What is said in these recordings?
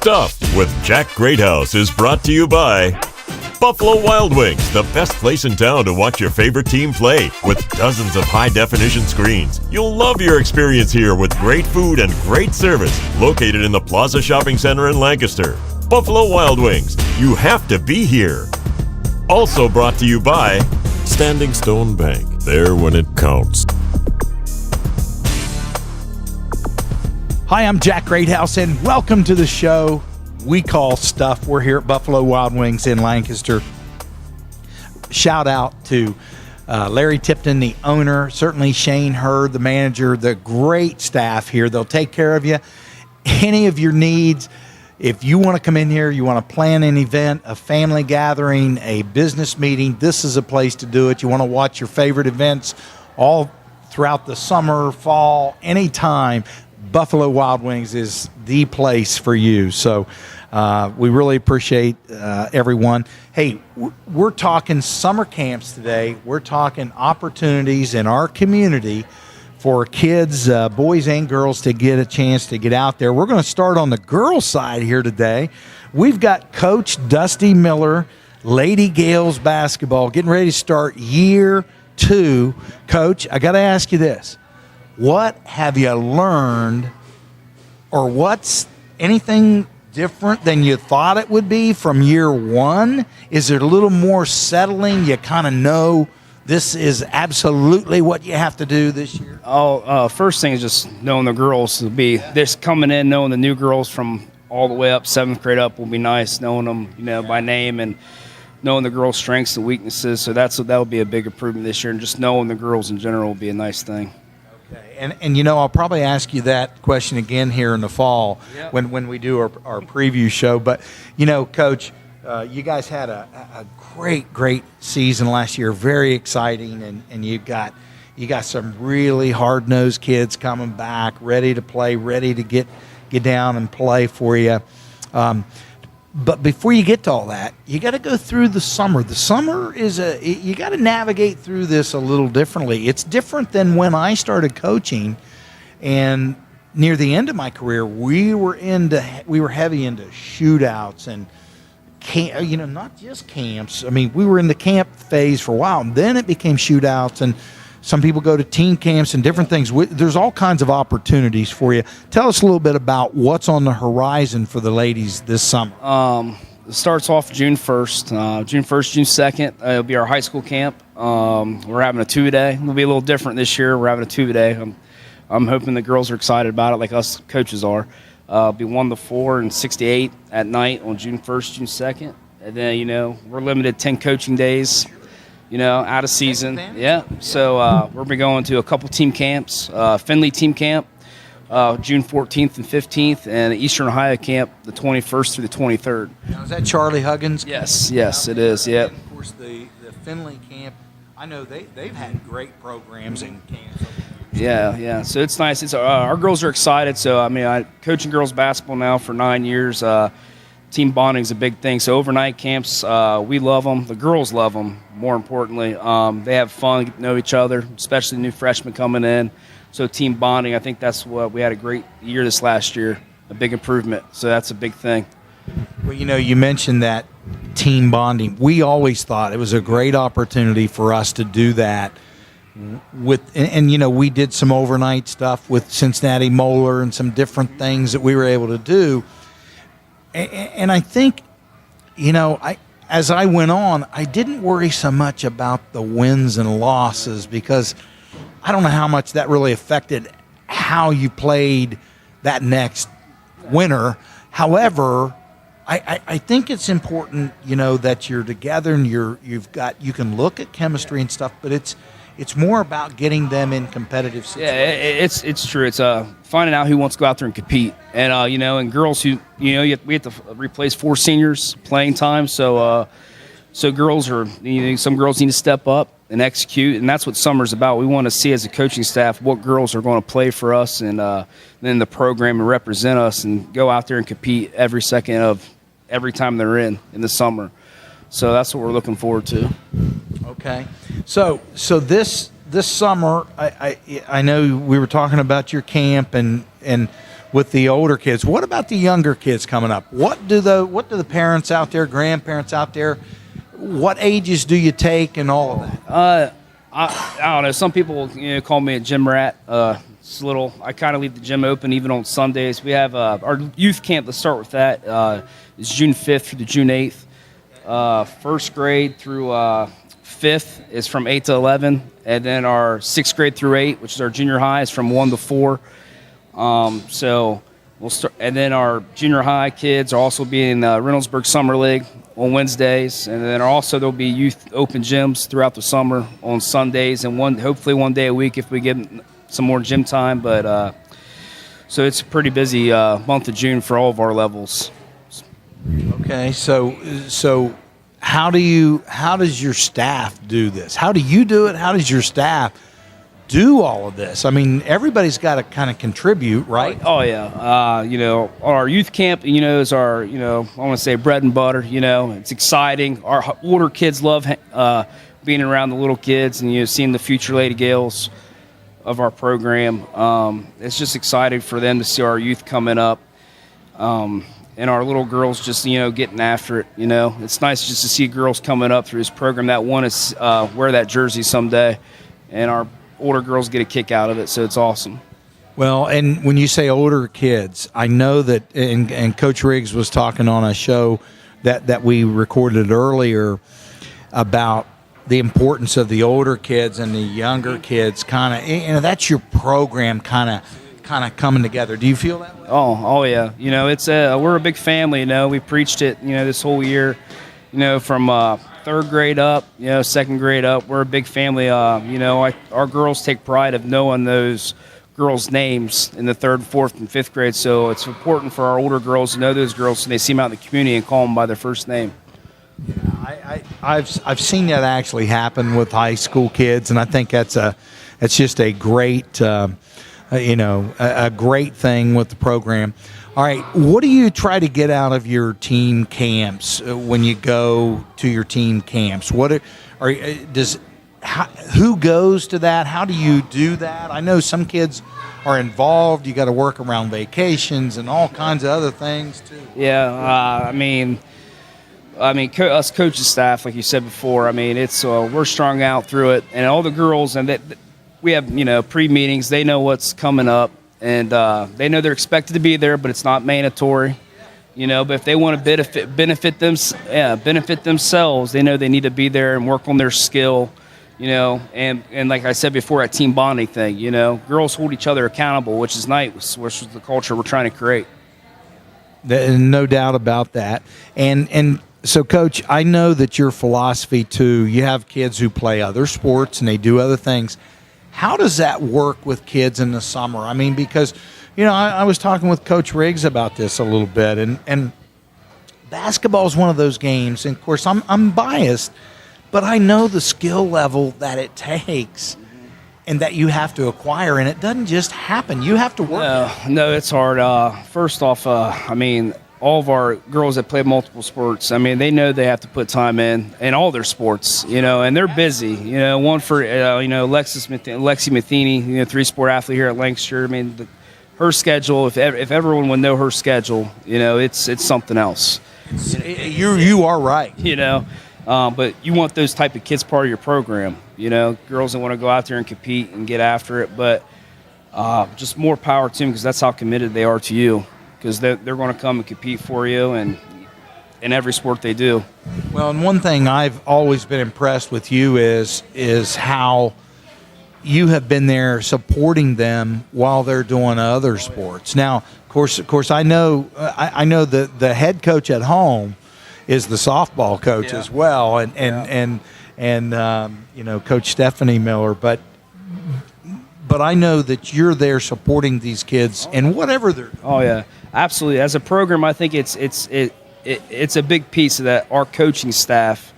Stuff with Jack Greathouse is brought to you by Buffalo Wild Wings, the best place in town to watch your favorite team play. With dozens of high-definition screens, you'll love your experience here with great food and great service. Located in the Plaza Shopping Center in Lancaster. Buffalo Wild Wings, you have to be here. Also brought to you by Standing Stone Bank, there when it counts. Hi, I'm Jack Greathouse, and welcome to the show we call Stuff. We're here at Buffalo Wild Wings in Lancaster. Shout out to Larry Tipton, the owner, certainly Shane Hurd, the manager, the great staff here. They'll take care of you. Any of your needs, if you want to come in here, you want to plan an event, a family gathering, a business meeting, this is a place to do it. You want to watch your favorite events all throughout the summer, fall, anytime, Buffalo Wild Wings is the place for you. So we really appreciate everyone. Hey, we're talking summer camps today. We're talking opportunities in our community for kids, boys and girls, to get a chance to get out there. We're going to start on the girls' side here today. We've got Coach Dusty Miller, Lady Gales basketball, getting ready to start year 2. Coach, I got to ask you this. What have you learned, or what's anything different than you thought it would be from year 1? Is it a little more settling? You kind of know this is absolutely what you have to do this year? First thing is just knowing the girls will be this coming in, knowing the new girls from all the way up, 7th grade up will be nice, knowing them, by name and knowing the girls' strengths and weaknesses. So that'll be a big improvement this year, and just knowing the girls in general will be a nice thing. And I'll probably ask you that question again here in the fall when we do our preview show. But, Coach, you guys had a great season last year, very exciting, and you got some really hard-nosed kids coming back, ready to play, ready to get down and play for you. But before you get to all that, you got to go through the summer. The summer you got to navigate through this a little differently. It's different than when I started coaching, and near the end of my career, we were heavy into shootouts and not just camps. I mean, we were in the camp phase for a while, and then it became shootouts, and some people go to team camps and different things. There's all kinds of opportunities for you. Tell us a little bit about what's on the horizon for the ladies this summer. It starts off June 1st. June 1st, June 2nd, it'll be our high school camp. We're having a 2-a-day. It'll be a little different this year. We're having a 2-a-day. I'm hoping the girls are excited about it like us coaches are. It'll be 1 to 4 and 6 to 8 at night on June 1st, June 2nd. And then, we're limited 10 coaching days. Out of season. Yeah. So we'll be going to a couple team camps. Findlay team camp, June 14th and 15th, and Eastern Ohio camp, the 21st through the 23rd. Now, is that Charlie Huggins? Yes, it is. Yeah. And of course, the Findlay camp, I know they've had great programs and camps. Yeah. So it's nice. It's our girls are excited. So I coaching girls basketball now for 9 years. Team bonding is a big thing. So overnight camps, we love them. The girls love them, more importantly. They have fun, get to know each other, especially new freshmen coming in. So team bonding, I think that's what we had a great year this last year, a big improvement. So that's a big thing. Well, you mentioned that team bonding. We always thought it was a great opportunity for us to do that and we did some overnight stuff with Cincinnati Moeller and some different things that we were able to do. And I think, as I went on, I didn't worry so much about the wins and losses, because I don't know how much that really affected how you played that next winter. However, I think it's important, that you're together and you can look at chemistry and stuff, but it's more about getting them in competitive situations. Yeah, it's true. It's finding out who wants to go out there and compete, and and girls who we have to replace 4 seniors playing time. So girls are some girls need to step up and execute, and that's what summer's about. We want to see as a coaching staff what girls are going to play for us and then the program and represent us and go out there and compete every second of every time they're in the summer. So that's what we're looking forward to. Okay. So this summer, I know we were talking about your camp, and with the older kids. What about the younger kids coming up? What do the parents out there, grandparents out there, what ages do you take and all of that? I don't know. Some people call me a gym rat. It's a little. I kind of leave the gym open even on Sundays. We have our youth camp. Let's start with that. Is June 5th through the June 8th. First grade through 5th is from 8 to 11, and then our 6th grade through 8, which is our junior high, is from 1 to 4. So we'll start, and then our junior high kids are also being in Reynoldsburg Summer League on Wednesdays, and then also there'll be youth open gyms throughout the summer on Sundays, and hopefully one day a week if we get some more gym time. But so it's a pretty busy month of June for all of our levels. Okay, so how does your staff do this? How do you do it? How does your staff do all of this? I mean, everybody's got to kind of contribute, right? Oh yeah. Our youth camp, is our, I want to say bread and butter. It's exciting. Our older kids love being around the little kids and seeing the future Lady Gales of our program. It's just exciting for them to see our youth coming up. And our little girls just, getting after it, It's nice just to see girls coming up through this program that want to wear that jersey someday. And our older girls get a kick out of it, so it's awesome. Well, and when you say older kids, I know that, and Coach Riggs was talking on a show that we recorded earlier about the importance of the older kids and the younger kids. Kind of, that's your program kind of coming together. Do you feel that way? Oh yeah. It's we're a big family. We preached it. This whole year. From third grade up, second grade up, we're a big family. Our girls take pride of knowing those girls' names in the third, fourth, and fifth grade. So it's important for our older girls to know those girls so they see them out in the community and call them by their first name. I've seen that actually happen with high school kids, and I think that's just a great. A great thing with the program. All right, what do you try to get out of your team camps when you go to your team camps? Who goes to that? How do you do that? I know some kids are involved. You got to work around vacations and all kinds of other things too. Yeah, us coaching staff, like you said before. It's we're strung out through it, and all the girls and that. We have, pre-meetings. They know what's coming up, and they know they're expected to be there, but it's not mandatory. But if they want to benefit themselves, they know they need to be there and work on their skill. And like I said before, that team bonding thing. Girls hold each other accountable, which is nice, which is the culture we're trying to create. No doubt about that. And so, Coach, I know that your philosophy too. You have kids who play other sports and they do other things. How does that work with kids in the summer? Because, I was talking with Coach Riggs about this a little bit, and basketball is one of those games. And, of course, I'm biased, but I know the skill level that it takes and that you have to acquire, and it doesn't just happen. You have to work. No, it's hard. First off, all of our girls that play multiple sports, they know they have to put time in all their sports, and they're busy. One for, Lexi Matheny, 3-sport athlete here at Lancaster. Her schedule, if everyone would know her schedule, it's something else. You are right. But you want those type of kids part of your program, girls that want to go out there and compete and get after it. But just more power to them because that's how committed they are to you. Because they're going to come and compete for you and in every sport they do. Well, and one thing I've always been impressed with you is how you have been there supporting them while they're doing other sports. Now, of course, I know that the head coach at home is the softball coach as well, and Coach Stephanie Miller, but I know that you're there supporting these kids and whatever they're doing. Oh yeah, absolutely. As a program, I think it's a big piece of that. Our coaching staff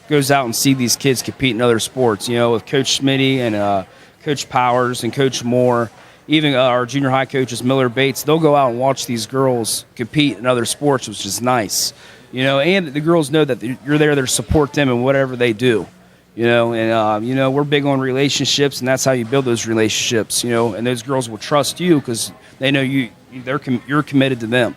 goes out and see these kids compete in other sports. With Coach Smitty and Coach Powers and Coach Moore, even our junior high coaches Miller Bates. They'll go out and watch these girls compete in other sports, which is nice. And the girls know that you're there to support them in whatever they do. And we're big on relationships, and that's how you build those relationships. And those girls will trust you because they know you're committed to them.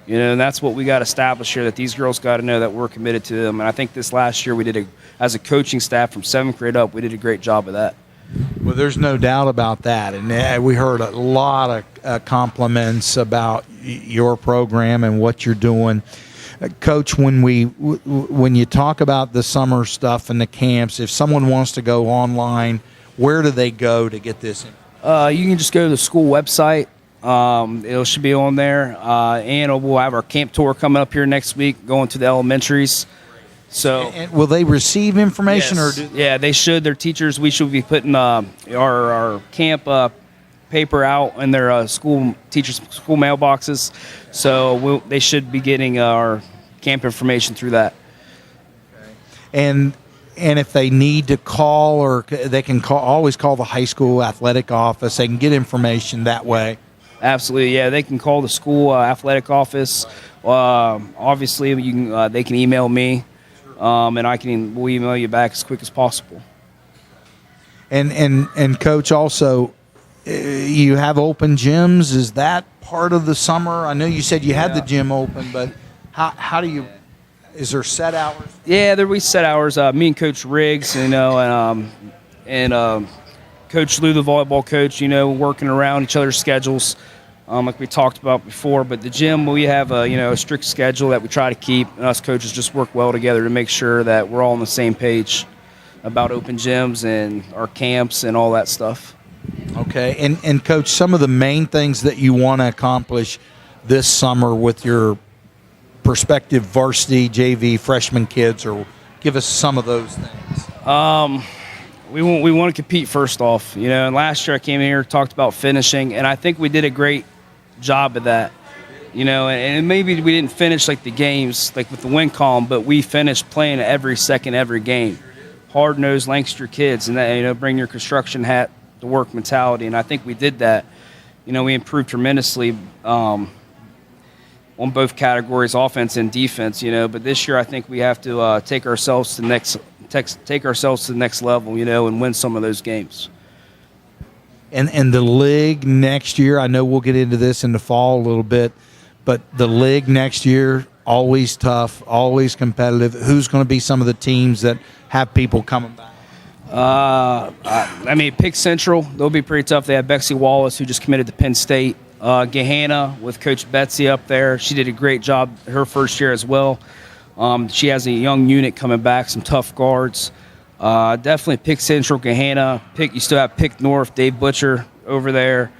And that's what we got established here, that these girls got to know that we're committed to them. And I think this last year as a coaching staff from 7th grade up, we did a great job of that. Well, there's no doubt about that. And we heard a lot of compliments about your program and what you're doing. Coach, when you talk about the summer stuff and the camps, if someone wants to go online, where do they go to get this? You can just go to the school website. It should be on there. And we'll have our camp tour coming up here next week, going to the elementaries. So, and will they receive information? Yes. Or yeah, they should. Their teachers, we should be putting our camp paper out in their school mailboxes. So they should be getting our camp information through that. And if they need to call, or they can always call the high school athletic office. They can get information that way. Absolutely, yeah. They can call the school athletic office. Obviously, they can email me, and we'll email you back as quick as possible. And Coach, also, you have open gyms. Is that part of the summer? I know you said you had the gym open, but how do you? Is there set hours? Yeah, there will be set hours. Me and Coach Riggs, and Coach Lou, the volleyball coach, working around each other's schedules, like we talked about before. But the gym, we have a strict schedule that we try to keep, and us coaches just work well together to make sure that we're all on the same page about open gyms and our camps and all that stuff. Okay, and Coach, some of the main things that you want to accomplish this summer with your prospective varsity, JV, freshman kids, or give us some of those things. We want to compete first off, and last year I came here, talked about finishing, and I think we did a great job of that, and maybe we didn't finish like the games, like with the win column, but we finished playing every game. Hard-nosed Lancaster kids, and that, bring your construction hat to work mentality, and I think we did that. We improved tremendously on both categories, offense and defense, but this year I think we have to take ourselves to the next level, and win some of those games. And the league next year, I know we'll get into this in the fall a little bit, but the league next year, always tough, always competitive. Who's going to be some of the teams that have people coming back? Pick Central, they'll be pretty tough. They have Bexy Wallace, who just committed to Penn State. Gahanna with Coach Betsy up there. She did a great job her first year as well. She has a young unit coming back, some tough guards. Definitely Pick Central, Gahanna. You still have Pick North, Dave Butcher over there.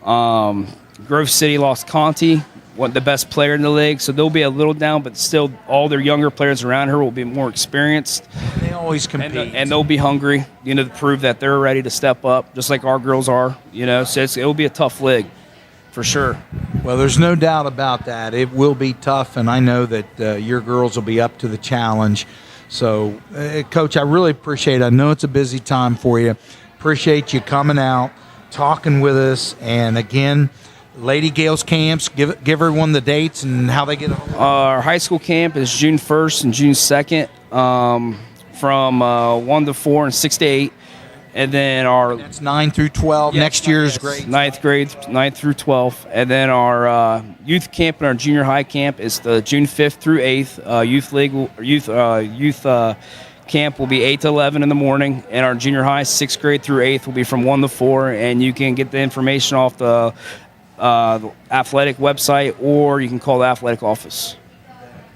Grove City lost Conti, the best player in the league, so they'll be a little down, but still all their younger players around her will be more experienced. They always compete. And they'll be hungry, to prove that they're ready to step up, just like our girls are. So it'll be a tough league. For sure. Well, there's no doubt about that. It will be tough, and I know that your girls will be up to the challenge. So, Coach, I really appreciate it. I know it's a busy time for you. Appreciate you coming out, talking with us. And, again, Lady Gales camps, give everyone the dates and how they get it. Our high school camp is June 1st and June 2nd from 1 to 4 and 6 to 8. And then that's 9 through 12. Next year's grade. 9th through 12. And then our youth camp and our junior high camp is the June 5th through 8th. Youth camp will be 8 to 11 in the morning. And our junior high, 6th grade through 8th, will be from 1 to 4. And you can get the information off the athletic website, or you can call the athletic office.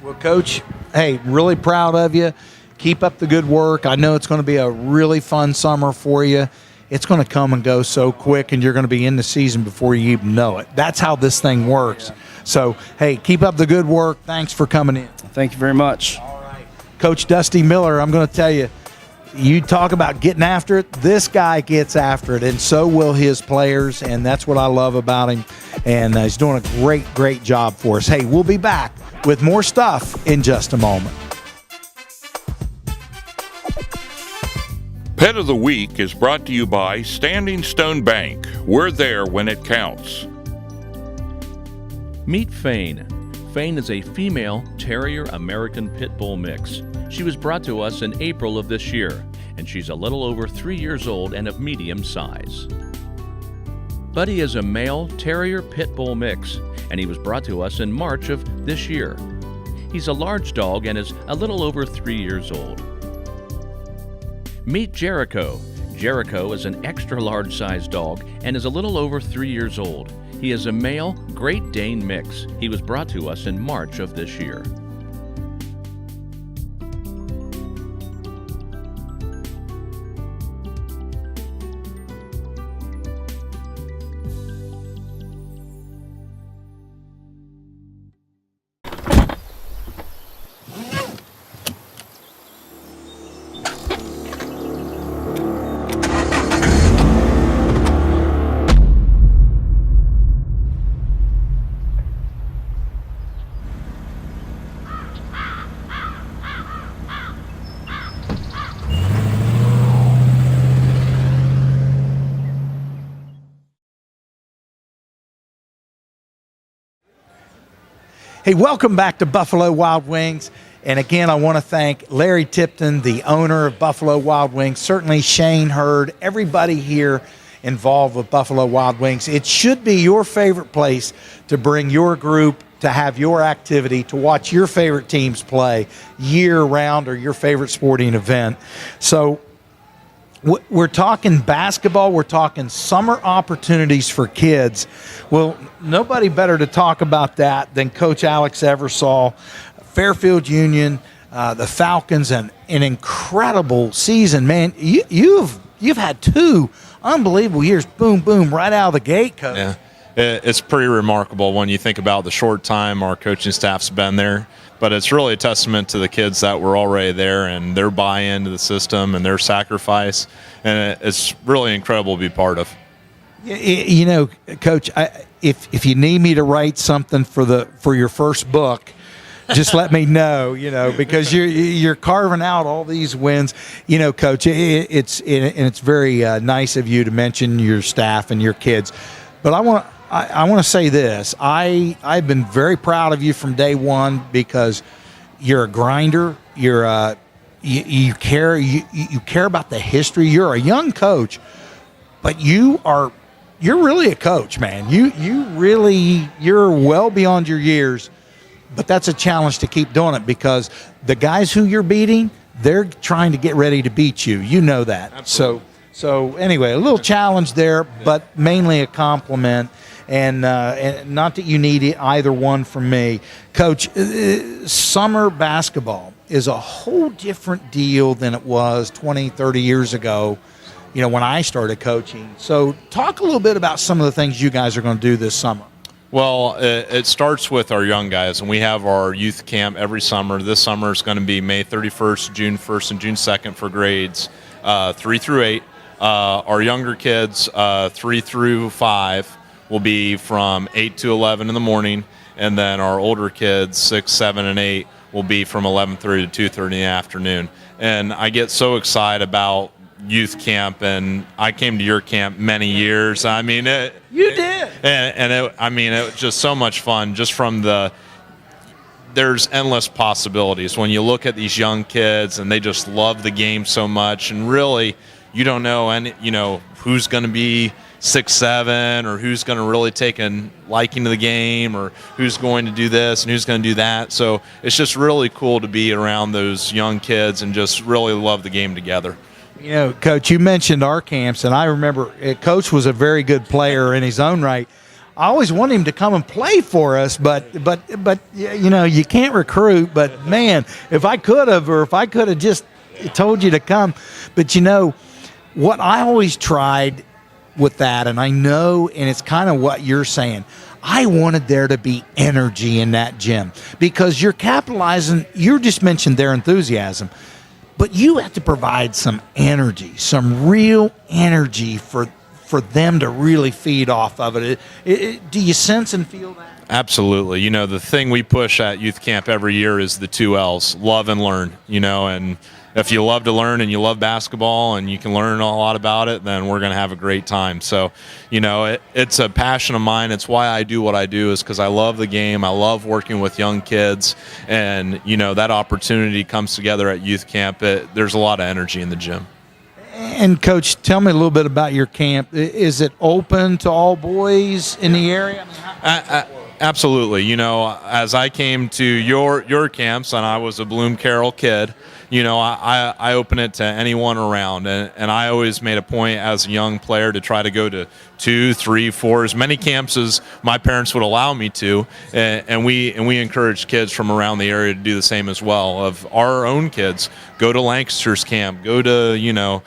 Well, Coach, hey, really proud of you. Keep up the good work. I know it's going to be a really fun summer for you. It's going to come and go so quick, and you're going to be in the season before you even know it. That's how this thing works. Yeah. So, hey, keep up the good work. Thanks for coming in. Thank you very much. All right. Coach Dusty Miller, I'm going to tell you, you talk about getting after it. This guy gets after it, and so will his players, and that's what I love about him. And he's doing a great job for us. Hey, we'll be back with more stuff in just a moment. Pet of the Week is brought to you by Standing Stone Bank. We're there when it counts. Meet Fane. Fane is a female Terrier American Pit Bull mix. She was brought to us in April of this year. and she's a little over 3 years old and of medium size. Buddy is a male terrier pit bull mix, and he was brought to us in March of this year. He's a large dog and is a little over 3 years old. Meet Jericho. Jericho is an extra large sized dog and is a little over 3 years old. He is a male Great Dane mix. He was brought to us in March of this year. Hey, welcome back to Buffalo Wild Wings. And again, I want to thank Larry Tipton, the owner of Buffalo Wild Wings, certainly Shane Hurd, everybody here involved with Buffalo Wild Wings. It should be your favorite place to bring your group, to have your activity, to watch your favorite teams play year-round or your favorite sporting event. So we're talking basketball. We're talking summer opportunities for kids. Well, nobody better to talk about that than Coach Alex Eversole, Fairfield Union, the Falcons, and an incredible season. Man, you've had 2 unbelievable years. Boom, boom, right out of the gate, Coach. Yeah, it's pretty remarkable when you think about the short time our coaching staff's been there. But it's really a testament to the kids that were already there and their buy-in to the system and their sacrifice. And it's really incredible to be part of. You know, Coach, if you need me to write something for your first book, just let me know, you know, because you're carving out all these wins. You know, Coach, it's very nice of you to mention your staff and your kids. But I want to say this. I've been very proud of you from day one because you're a grinder. You care about the history. You're a young coach, but you're really a coach, man. You're well beyond your years, but that's a challenge to keep doing it because the guys who you're beating, they're trying to get ready to beat you. You know that. Absolutely. So anyway, a little challenge there, but mainly a compliment. And not that you need either one from me. Coach, summer basketball is a whole different deal than it was 20, 30 years ago, you know, when I started coaching. So talk a little bit about some of the things you guys are going to do this summer. Well, it starts with our young guys, and we have our youth camp every summer. This summer is going to be May 31st, June 1st, and June 2nd for grades 3 through 8. Our younger kids, 3 through 5, will be from 8 to 11 in the morning, and then our older kids, 6, 7, and 8, will be from 11:30 to 2:30 in the afternoon. And I get so excited about youth camp, and I came to your camp many years. I mean, You did. It was just so much fun. Just from there's endless possibilities when you look at these young kids, and they just love the game so much. And really, you don't know who's going to be 6'7", or who's going to really take a liking to the game, or who's going to do this and who's going to do that. So it's just really cool to be around those young kids and just really love the game together. You know, Coach, you mentioned our camps, and I remember Coach was a very good player in his own right. I always wanted him to come and play for us, but you know, you can't recruit. But man, if I could have just told you to come. But you know, what I always tried with that, and I know, and it's kind of what you're saying, I wanted there to be energy in that gym because you're capitalizing. You just mentioned their enthusiasm, but you have to provide some energy, some real energy for them to really feed off of it. Do you sense and feel that? Absolutely. You know, the thing we push at youth camp every year is the 2 L's, love and learn, you know, and if you love to learn and you love basketball and you can learn a lot about it, then we're going to have a great time. So, you know, it's a passion of mine. It's why I do what I do, is because I love the game. I love working with young kids. And, you know, that opportunity comes together at youth camp. There's a lot of energy in the gym. And Coach, tell me a little bit about your camp. Is it open to all boys in the area? I mean, absolutely. You know, as I came to your camps, and I was a Bloom Carroll kid, you know, I open it to anyone around, and I always made a point as a young player to try to go to 2, 3, 4, as many camps as my parents would allow me to, and we encourage kids from around the area to do the same as well. Of our own kids, go to Lancaster's camp, go to, you know,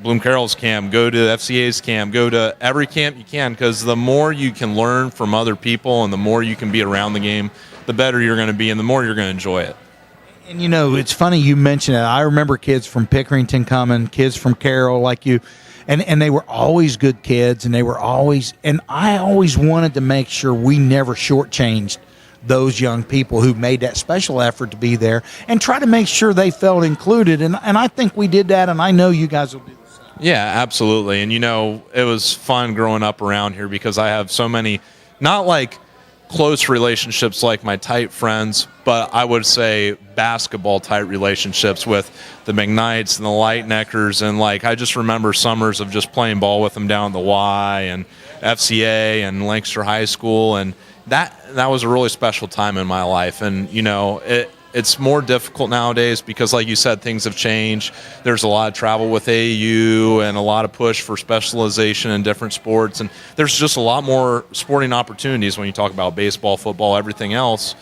Bloom Carroll's camp, go to FCA's camp, go to every camp you can, because the more you can learn from other people and the more you can be around the game, the better you're going to be and the more you're going to enjoy it. And, you know, it's funny you mention it. I remember kids from Pickerington coming, kids from Carroll like you, and they were always good kids, and I always wanted to make sure we never shortchanged those young people who made that special effort to be there and try to make sure they felt included. And I think we did that, and I know you guys will do the same. Yeah, absolutely. And, you know, it was fun growing up around here because I have so many, not like close relationships like my tight friends, but I would say basketball tight relationships with the McKnights and the Lightneckers. And like, I just remember summers of just playing ball with them down at the Y and FCA and Lancaster High School. And that was a really special time in my life. And, you know, it's more difficult nowadays because, like you said, things have changed. There's a lot of travel with AAU and a lot of push for specialization in different sports. And there's just a lot more sporting opportunities when you talk about baseball, football, everything else,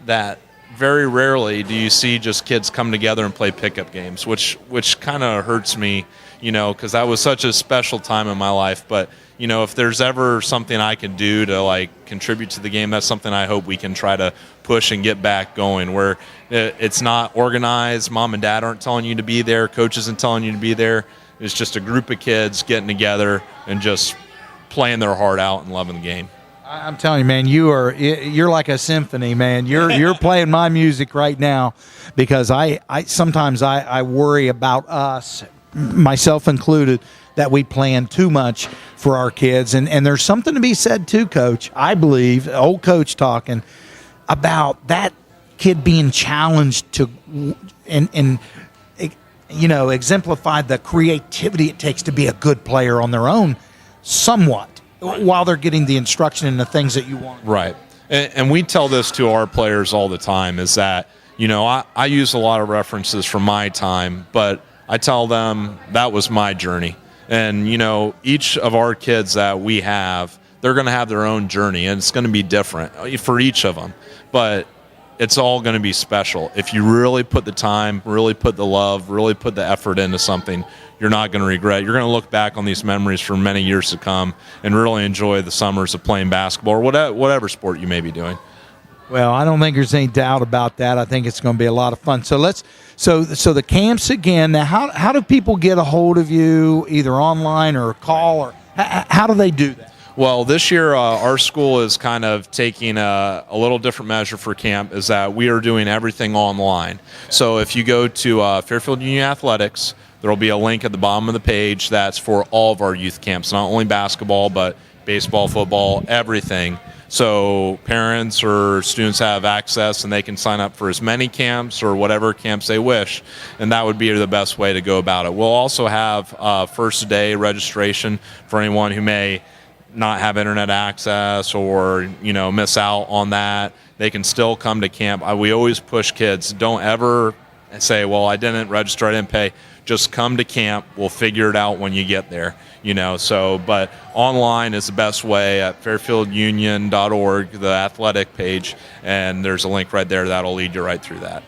that very rarely do you see just kids come together and play pickup games, which kind of hurts me, you know, because that was such a special time in my life. But, you know, if there's ever something I can do to, like, contribute to the game, that's something I hope we can try to push and get back going, where it's not organized. Mom and dad aren't telling you to be there. Coach isn't telling you to be there. It's just a group of kids getting together and just playing their heart out and loving the game. I'm telling you, man, you're like a symphony, man. You're playing my music right now, because I sometimes worry about us, myself included, that we plan too much for our kids. And there's something to be said too, Coach, I believe, old coach talking, about that kid being challenged to and you know, exemplify the creativity it takes to be a good player on their own somewhat, while they're getting the instruction and the things that you want. Right. And we tell this to our players all the time, is that, you know, I use a lot of references from my time, but I tell them that was my journey. And, you know, each of our kids that we have, they're going to have their own journey, and it's going to be different for each of them. But it's all going to be special. If you really put the time, really put the love, really put the effort into something, you're not going to regret. You're going to look back on these memories for many years to come and really enjoy the summers of playing basketball or whatever sport you may be doing. Well, I don't think there's any doubt about that. I think it's going to be a lot of fun. So so the camps again. Now, how do people get a hold of you, either online or call, or how do they do that? Well, this year our school is kind of taking a little different measure for camp, is that we are doing everything online. So if you go to Fairfield Union Athletics, there will be a link at the bottom of the page that's for all of our youth camps, not only basketball, but baseball, football, everything. So parents or students have access, and they can sign up for as many camps or whatever camps they wish, and that would be the best way to go about it. We'll also have first day registration for anyone who may not have internet access or, you know, miss out on that. They can still come to camp. We always push kids, don't ever say, well, I didn't register, I didn't pay. Just come to camp. We'll figure it out when you get there, you know. So, but online is the best way at fairfieldunion.org, the athletic page, and there's a link right there that'll lead you right through that.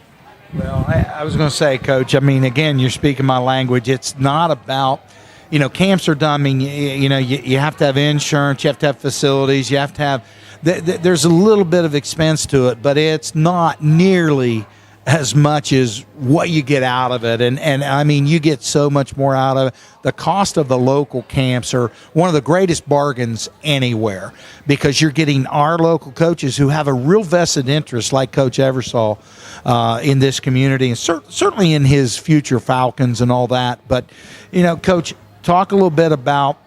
Well, I was going to say, Coach, I mean, again, you're speaking my language. It's not about, you know, camps are done. I mean, you know, you have to have insurance, you have to have facilities, you have to have, there's a little bit of expense to it, but it's not nearly as much as what you get out of it. And I mean, you get so much more out of it. The cost of the local camps are one of the greatest bargains anywhere, because you're getting our local coaches who have a real vested interest, like Coach Eversole, in this community, and certainly in his future Falcons and all that. But, you know, Coach, talk a little bit about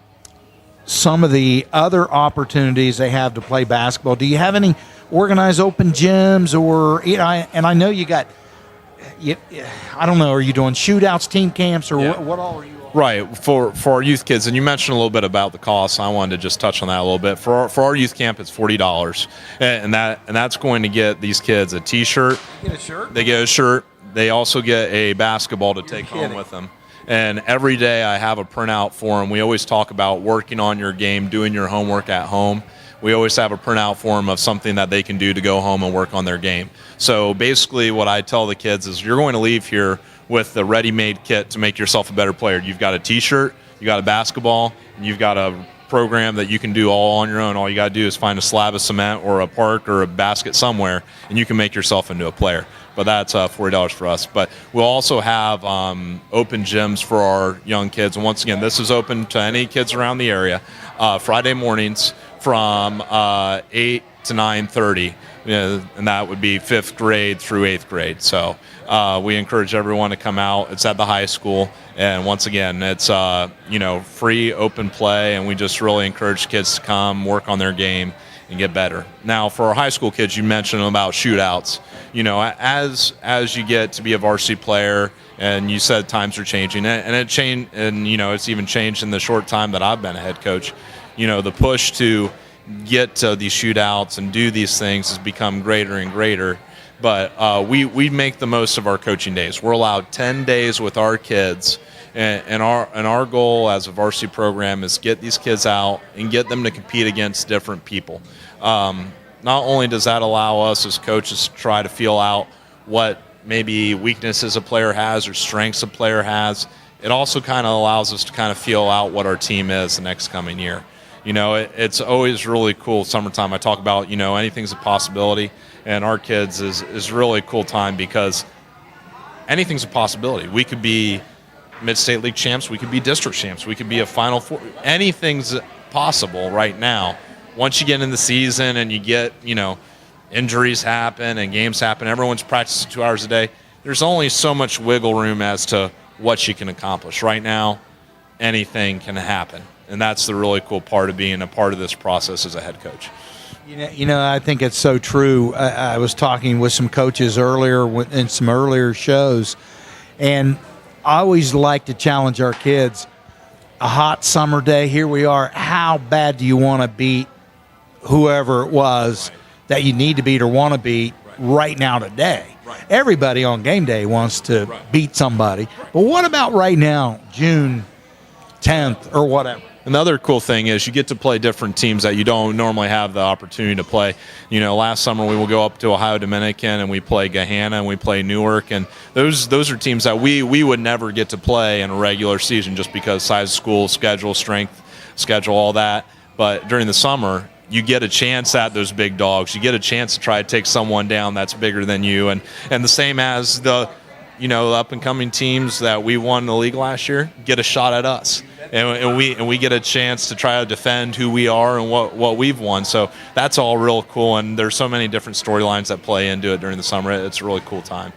some of the other opportunities they have to play basketball. Do you have any organized open gyms, or, you know, and I know you got, I don't know, are you doing shootouts, team camps, or Yeah. what all are you all? Right, for our youth kids, and you mentioned a little bit about the cost. I wanted to just touch on that a little bit. For our youth camp, it's $40, and that's going to get these kids a T-shirt. Get a shirt? They get a shirt. They also get a basketball to take home with them. And every day I have a printout for them. We always talk about working on your game, doing your homework at home. We always have a printout for them of something that they can do to go home and work on their game. So basically what I tell the kids is you're going to leave here with the ready-made kit to make yourself a better player. You've got a T-shirt, you got a basketball, and you've got a program that you can do all on your own. All you got to do is find a slab of cement or a park or a basket somewhere, and you can make yourself into a player. But that's $40 for us. But we'll also have open gyms for our young kids. And once again, this is open to any kids around the area. Friday mornings from 8 to 9:30. And that would be 5th grade through 8th grade. So we encourage everyone to come out. It's at the high school. And once again, it's free open play, and we just really encourage kids to come, work on their game, and get better. Now, for our high school kids, you mentioned about shootouts. As you get to be a varsity player, and you said times are changing, and it's even changed in the short time that I've been a head coach. The push to get to these shootouts and do these things has become greater and greater. But we make the most of our coaching days. We're allowed 10 days with our kids, and our goal as a varsity program is get these kids out and get them to compete against different people. Not only does that allow us as coaches to try to feel out what maybe weaknesses a player has or strengths a player has, it also kind of allows us to kind of feel out what our team is the next coming year. It's always really cool summertime. I talk about, anything's a possibility, and our kids is really a cool time because anything's a possibility. We could be mid-state league champs. We could be district champs. We could be a Final Four. Anything's possible right now. Once you get in the season and you get, injuries happen and games happen, everyone's practicing 2 hours a day. There's only so much wiggle room as to what you can accomplish. Right now, anything can happen. And that's the really cool part of being a part of this process as a head coach. I think it's so true. I was talking with some coaches earlier in some earlier shows, and I always like to challenge our kids. A hot summer day, here we are. How bad do you want to beat whoever it was that you need to beat or want to beat right now today? Everybody on game day wants to beat somebody. But what about right now, June 10th or whatever? Another cool thing is you get to play different teams that you don't normally have the opportunity to play. Last summer we will go up to Ohio Dominican and we play Gahanna and we play Newark, and those are teams that we would never get to play in a regular season just because size of school, schedule, strength, schedule, all that. But during the summer, you get a chance at those big dogs. You get a chance to try to take someone down that's bigger than you, and the same as the up-and-coming teams that we won the league last year get a shot at us. And we get a chance to try to defend who we are and what we've won. So that's all real cool, and there's so many different storylines that play into it during the summer. It's a really cool time.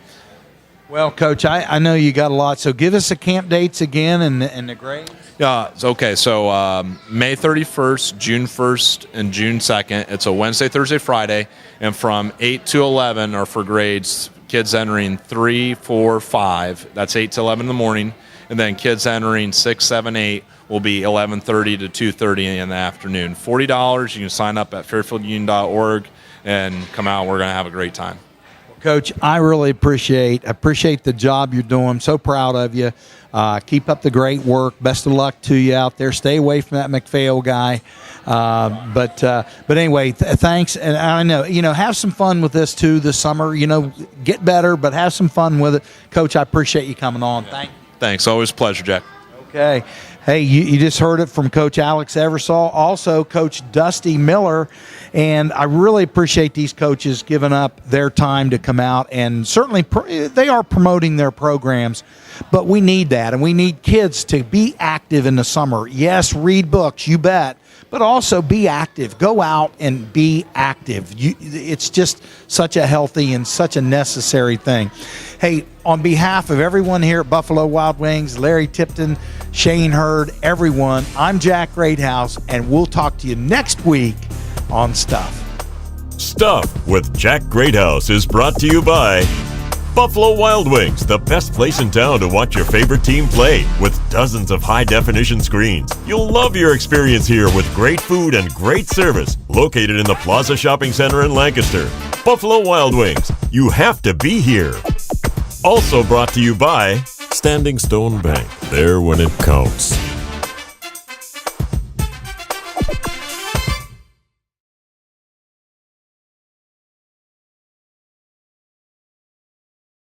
Well, Coach, I know you got a lot, so give us the camp dates again and the grades. Yeah, okay. So May 31st, June 1st, and June 2nd. It's a Wednesday, Thursday, Friday, and from 8 to 11 are for grades. Kids entering 3, 4, 5. That's 8 to 11 in the morning. And then kids entering 6, 7, 8 will be 11:30 to 2:30 in the afternoon. $40. You can sign up at fairfieldunion.org and come out. We're going to have a great time. Coach, I really appreciate the job you're doing. I'm so proud of you. Keep up the great work. Best of luck to you out there. Stay away from that McPhail guy. But anyway, thanks. And I know, have some fun with this too this summer. Get better, but have some fun with it. Coach, I appreciate you coming on. Thanks. Always a pleasure, Jack. Okay. Hey, you just heard it from Coach Alex Eversole, also Coach Dusty Miller, and I really appreciate these coaches giving up their time to come out, and certainly they are promoting their programs, but we need that, and we need kids to be active in the summer. Yes, read books, you bet, but also be active. Go out and be active. It's just such a healthy and such a necessary thing. Hey, on behalf of everyone here at Buffalo Wild Wings, Larry Tipton, Shane Hurd, everyone, I'm Jack Greathouse, and we'll talk to you next week on Stuff. Stuff with Jack Greathouse is brought to you by Buffalo Wild Wings, the best place in town to watch your favorite team play with dozens of high-definition screens. You'll love your experience here with great food and great service, located in the Plaza Shopping Center in Lancaster. Buffalo Wild Wings, you have to be here. Also brought to you by Standing Stone Bank, there when it counts.